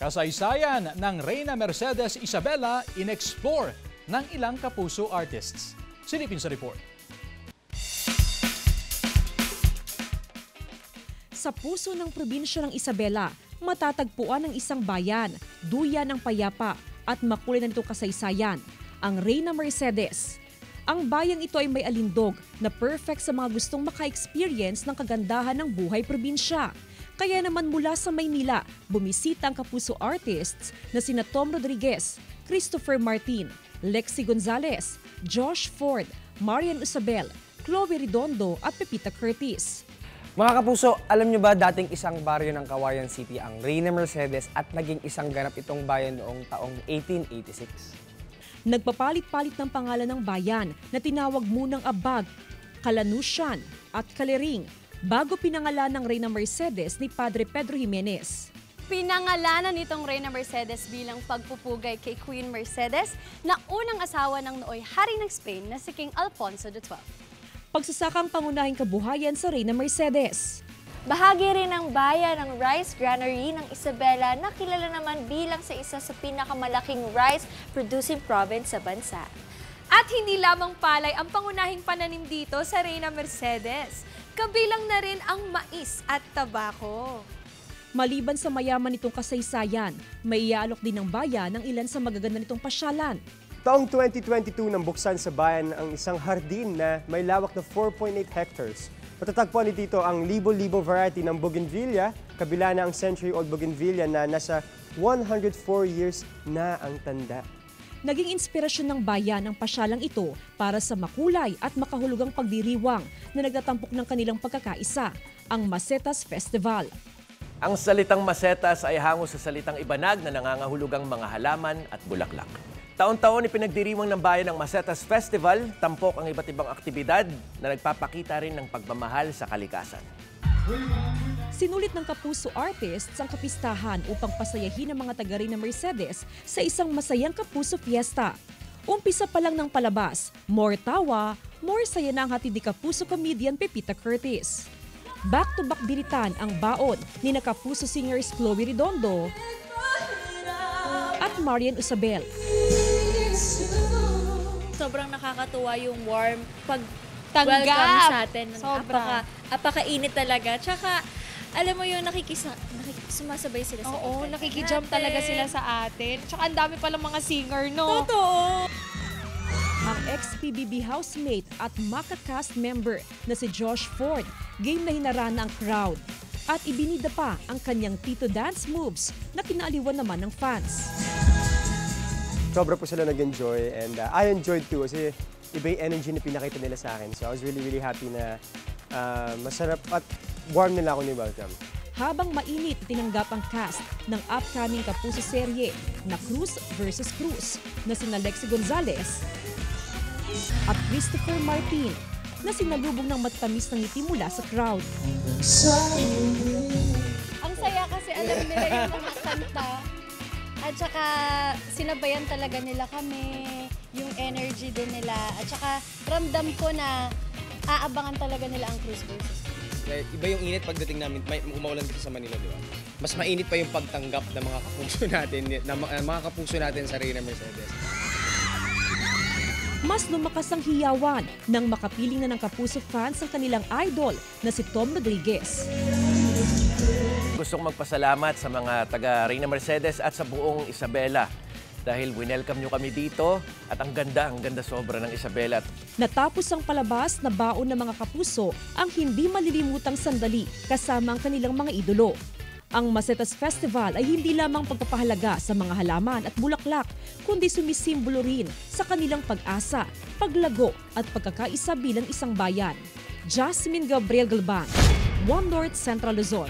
Kasaysayan ng Reyna Mercedes Isabela in-explore ng ilang kapuso artists. Silipin sa report. Sa puso ng probinsya ng Isabela, matatagpuan ang isang bayan, duyan ng payapa at makulay na nitong kasaysayan, ang Reyna Mercedes. Ang bayang ito ay may alindog na perfect sa mga gustong maka-experience ng kagandahan ng buhay probinsya. Kaya naman mula sa Maynila, bumisita ang kapuso artists na sina Tom Rodriguez, Christopher Martin, Lexi Gonzalez, Josh Ford, Marian Isabel, Chloe Redondo at Pepita Curtis. Mga kapuso, alam nyo ba dating isang baryo ng Kawayan City ang Reyna Mercedes at naging isang ganap itong bayan noong taong 1886? Nagpapalit-palit ng pangalan ng bayan na tinawag munang Abag, Calanusian at Calering bago pinangalan ng Reyna Mercedes ni Padre Pedro Jimenez. Pinangalanan nitong Reyna Mercedes bilang pagpupugay kay Queen Mercedes na unang asawa ng nooy hari ng Spain na si King Alfonso XII. Pagsasakang pangunahing kabuhayan sa Reyna Mercedes. Bahagi rin ng bayan ng rice granary ng Isabela na kilala naman bilang sa isa sa pinakamalaking rice-producing province sa bansa. At hindi lamang palay ang pangunahing pananim dito sa Reyna Mercedes. Kabilang na rin ang mais at tabako. Maliban sa mayaman nitong kasaysayan, may iaalok din ng bayan ng ilan sa magaganda nitong pasyalan. Taong 2022 nang buksan sa bayan ang isang hardin na may lawak na 4.8 hectares. Matatagpuan dito ang libo-libo variety ng bougainvillea, kabila na ang century-old bougainvillea na nasa 104 years na ang tanda. Naging inspirasyon ng bayan ang pasyalang ito para sa makulay at makahulugang pagdiriwang na nagtatampok ng kanilang pagkakaisa, ang Masetas Festival. Ang salitang masetas ay hango sa salitang ibanag na nangangahulugang mga halaman at bulaklak. Taon-taon ipinagdiriwang ng bayan ng Masetas Festival, tampok ang iba't ibang aktibidad na nagpapakita rin ng pagmamahal sa kalikasan. Sinulit ng kapuso artists ang kapistahan upang pasayahin ang mga taga Reyna Mercedes sa isang masayang kapuso fiesta. Umpisa pa lang ng palabas, more tawa, more saya na ang hatid ni kapuso comedian Pepita Curtis. Back-to-back biritan ang baon ni kapuso singers Chloe Redondo at Marian Isabel. Sobrang nakakatuwa yung warm Tanggap! welcome sa atin. Sobra. Apaka-init talaga. Tsaka, alam mo yun, sumasabay sila sa Oo, event nakikijump natin. talaga sila sa atin. Tsaka ang dami palang mga singer, no? Totoo! Ang ex-PBB housemate at Maka cast member na si Josh Ford, game na hinarana ang crowd. At ibinida pa ang kanyang Tito dance moves na kinaaliwan naman ng fans. Sobra po sila nag-enjoy and I enjoyed too kasi iba yung energy na pinakita nila sa akin. So I was really happy na masarap at warm nila ako ni-welcome. Habang mainit, tinanggap ang cast ng upcoming kapuso serye na Cruz vs. Cruz na sina Lexi Gonzalez at Christopher Martin na sinalubong ng matamis ng ngiti mula sa crowd. Ang saya kasi alam nila yung mga kanta. At saka sinabayan talaga nila kami, yung energy din nila. At saka ramdam ko na aabangan talaga nila ang Cruz versus Cruz. Iba yung init pagdating namin, may umaulan dito sa Manila, di ba? Mas mainit pa yung pagtanggap ng mga kapuso natin, mga kapuso natin sa Reyna Mercedes. Mas lumakas ang hiyawan nang makapiling na ng kapuso fans ang kanilang idol na si Tom Rodriguez. Gustong magpasalamat sa mga taga Reyna Mercedes at sa buong Isabela dahil winelcome nyo kami dito at ang ganda sobra ng Isabela. Natapos ang palabas na baon ng mga kapuso ang hindi malilimutang sandali kasama ang kanilang mga idolo. Ang Masetas Festival ay hindi lamang pagpapahalaga sa mga halaman at bulaklak, kundi sumisimbolo rin sa kanilang pag-asa, paglago at pagkakaisa bilang isang bayan. Jasmine Gabriel Galban, One North Central Luzon.